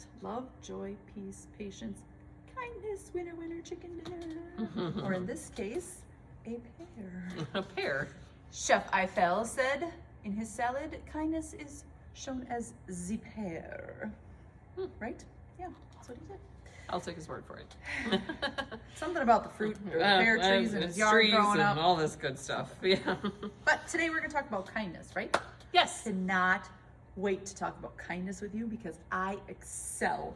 Spirit, love, joy, peace, patience, kindness, winner, winner, chicken dinner. Or in this case, a pear. A pear. Chef Eiffel said in his salad, kindness is shown as the pear. Right? Yeah, that's what he said. I'll take his word for it. Something about the fruit or the pear trees in his yard trees growing and up. all this good stuff. Yeah. But today we're going to talk about kindness, right? Yes. Cannot wait to talk about kindness with you because I excel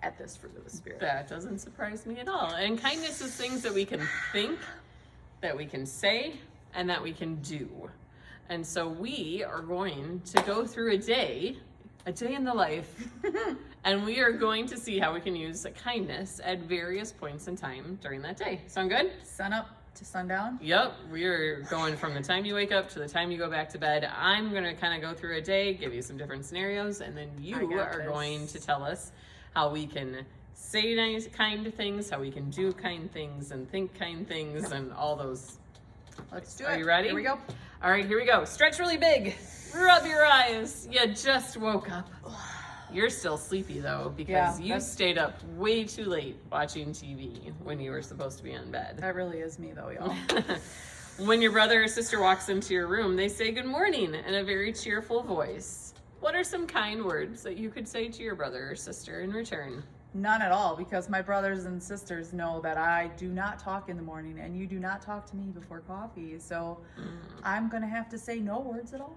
at this fruit of the Spirit. That doesn't surprise me at all. And kindness is things that we can think, that we can say, and that we can do. And so we are going to go through a day in the life, and we are going to see how we can use kindness at various points in time during that day. Sound good? Sun up to sundown. Yep, we're going from the time you wake up to the time you go back to bed. I'm going to kind of go through a day, give you some different scenarios, and then you are going to tell us how we can say nice, kind things, how we can do kind things, and think kind things, and all those. Let's do it. Are you ready? Here we go. All right, here we go. Stretch really big. Rub your eyes. You just woke up. You're still sleepy though because you stayed up way too late watching TV when you were supposed to be in bed. That really is me though, y'all. When your brother or sister walks into your room, they say good morning in a very cheerful voice. What are some kind words that you could say to your brother or sister in return? None at all, because my brothers and sisters know that I do not talk in the morning and you do not talk to me before coffee. So I'm going to have to say no words at all.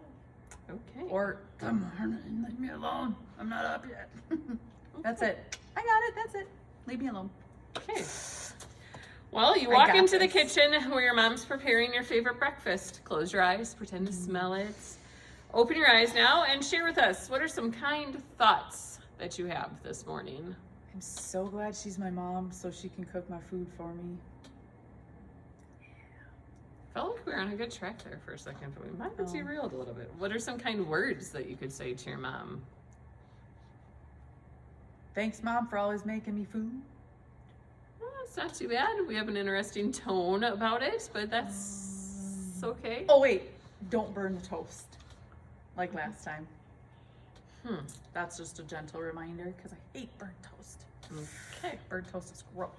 Okay. Or, come on, leave me alone. I'm not up yet. That's it. I got it. That's it. Leave me alone. Okay. Well, you walk into the kitchen where your mom's preparing your favorite breakfast. Close your eyes, pretend to smell it. Open your eyes now and share with us, what are some kind thoughts that you have this morning? I'm so glad she's my mom so she can cook my food for me. Felt like we were on a good track there for a second, but we might have derailed a little bit. What are some kind words that you could say to your mom? Thanks, Mom, for always making me food. Well, it's not too bad. We have an interesting tone about it, but that's okay. Oh, wait. Don't burn the toast like last time. That's just a gentle reminder because I hate burnt toast. Okay. Burnt toast is gross.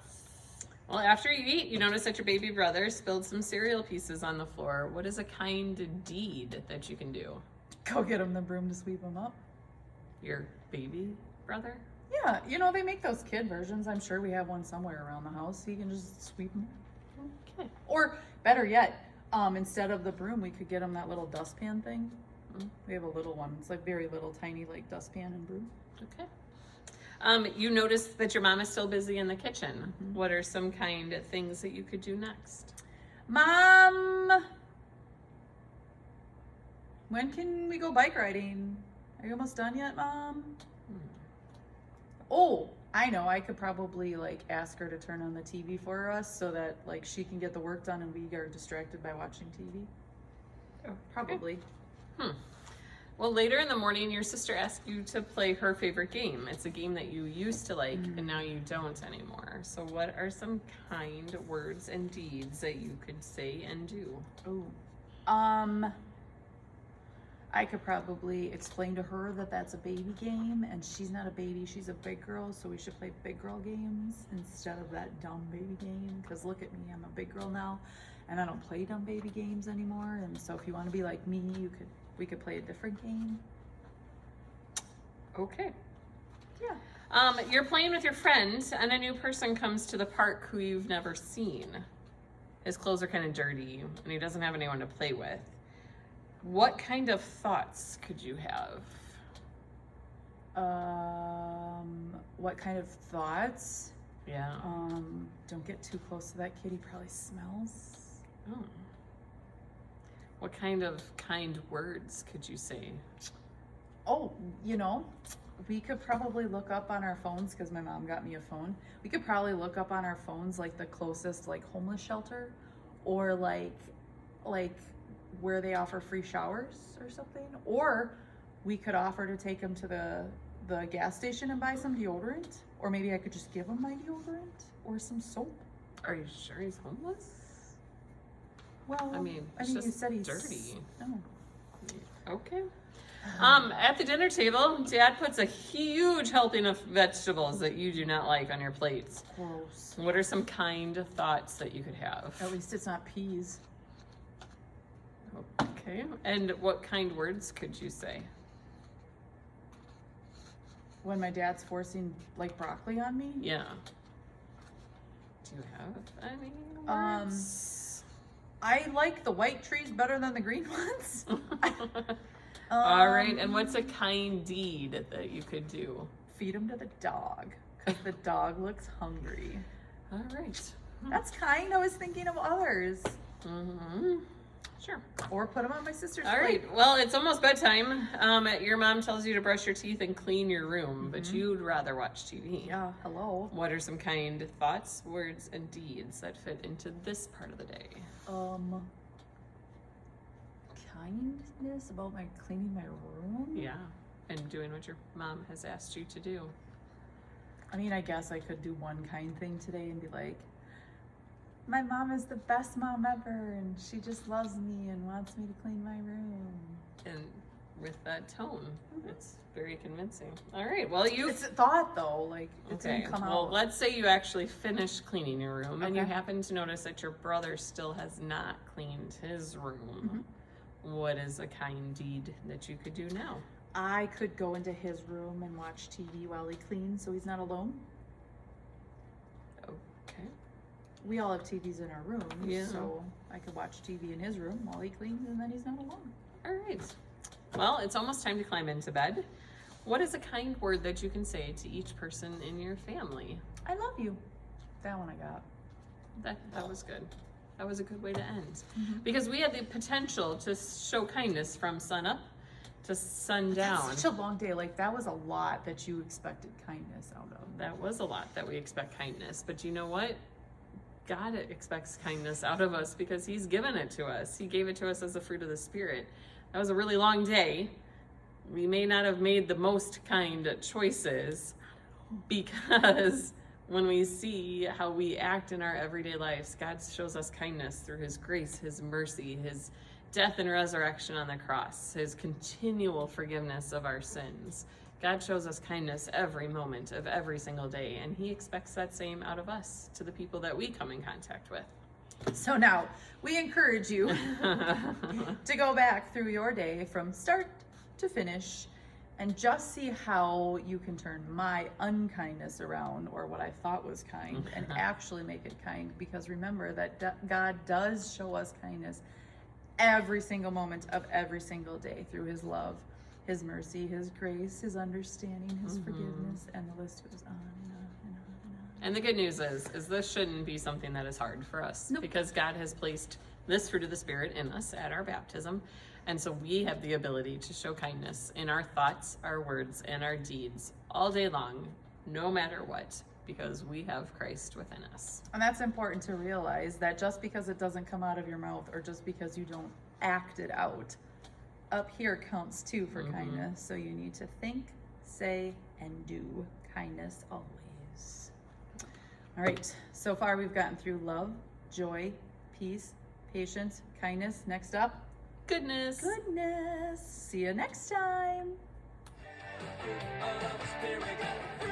Well, after you eat, you notice that your baby brother spilled some cereal pieces on the floor. What is a kind deed that you can do? Go get him the broom to sweep him up. Your baby brother? Yeah, you know, they make those kid versions. I'm sure we have one somewhere around the house. He can just sweep them. Okay. Or better yet, instead of the broom, we could get him that little dustpan thing. We have a little one. It's like very little, tiny, like dustpan and broom. Okay. You notice that your mom is still busy in the kitchen. What are some kind of things that you could do next? Mom, when can we go bike riding? Are you almost done yet, Mom? Oh, I know. I could probably like ask her to turn on the TV for us so that like she can get the work done and we are distracted by watching TV. Oh, Probably. Well, later in the morning, your sister asked you to play her favorite game. It's a game that you used to like, and now you don't anymore. So what are some kind words and deeds that you could say and do? Oh, I could probably explain to her that that's a baby game, and she's not a baby, she's a big girl, so we should play big girl games instead of that dumb baby game. Because look at me, I'm a big girl now, and I don't play dumb baby games anymore. And so if you want to be like me, we could play a different game. Okay. Yeah. You're playing with your friend, and a new person comes to the park who you've never seen. His clothes are kind of dirty, and he doesn't have anyone to play with. What kind of thoughts could you have? What kind of thoughts? Yeah. Don't get too close to that kid. He probably smells. Oh. What kind of kind words could you say? Oh, you know, we could probably look up on our phones, because my mom got me a phone. We could probably look up on our phones like the closest like homeless shelter, or like where they offer free showers or something. Or we could offer to take him to the gas station and buy some deodorant. Or maybe I could just give him my deodorant or some soap. Are you sure he's homeless? Well, I mean, you just said he's dirty. Oh. Okay. At the dinner table, Dad puts a huge helping of vegetables that you do not like on your plates. Gross. What are some kind thoughts that you could have? At least it's not peas. Okay. And what kind words could you say? When my dad's forcing like broccoli on me. Yeah. Do you have any words? I like the white trees better than the green ones. All right. And what's a kind deed that you could do? Feed him to the dog because the dog looks hungry. All right. That's kind. I was thinking of others. Mm-hmm. Sure. Or put them on my sister's All plate. right. Well, it's almost bedtime. Your mom tells you to brush your teeth and clean your room, but you'd rather watch TV. Yeah. Hello. What are some kind thoughts, words, and deeds that fit into this part of the day? Kindness about my cleaning my room. Yeah. And doing what your mom has asked you to do. I mean, I guess I could do one kind thing today and be like, my mom is the best mom ever, and she just loves me and wants me to clean my room. And with that tone, it's very convincing. All right. Well, It's a thought, though. Like, it okay. didn't come Well, out. let's say you actually finished cleaning your room, and you Okay. happen to notice that your brother still has not cleaned his room. What is a kind deed that you could do now? I could go into his room and watch TV while he cleans so he's not alone. Okay. We all have TVs in our rooms, Yeah. so I could watch TV in his room while he cleans, and then he's not alone. All right. Well, it's almost time to climb into bed. What is a kind word that you can say to each person in your family? I love you. That one I got. That was good. That was a good way to end. Because we had the potential to show kindness from sun up to sundown. It's such a long day. Like, that was a lot that you expected kindness out of. That was a lot that we expect kindness. But you know what? God expects kindness out of us because he's given it to us. He gave it to us as the fruit of the Spirit. That was a really long day. We may not have made the most kind choices because when we see how we act in our everyday lives, God shows us kindness through his grace, his mercy, his death and resurrection on the cross, his continual forgiveness of our sins. God shows us kindness every moment of every single day, and he expects that same out of us to the people that we come in contact with. So now, we encourage you to go back through your day from start to finish and just see how you can turn my unkindness around, or what I thought was kind, and actually make it kind. Because remember that God does show us kindness every single moment of every single day through his love, his mercy, his grace, his understanding, his forgiveness, and the list goes on and on and on and on. And the good news is this shouldn't be something that is hard for us. Nope. Because God has placed this fruit of the Spirit in us at our baptism. And so we have the ability to show kindness in our thoughts, our words, and our deeds all day long, no matter what, because we have Christ within us. And that's important to realize, that just because it doesn't come out of your mouth, or just because you don't act it out, up here counts too for kindness. So you need to think, say, and do kindness always. All right, so far we've gotten through love, joy, peace, patience, kindness. Next up, Goodness. goodness. See you next time. Spirit got free.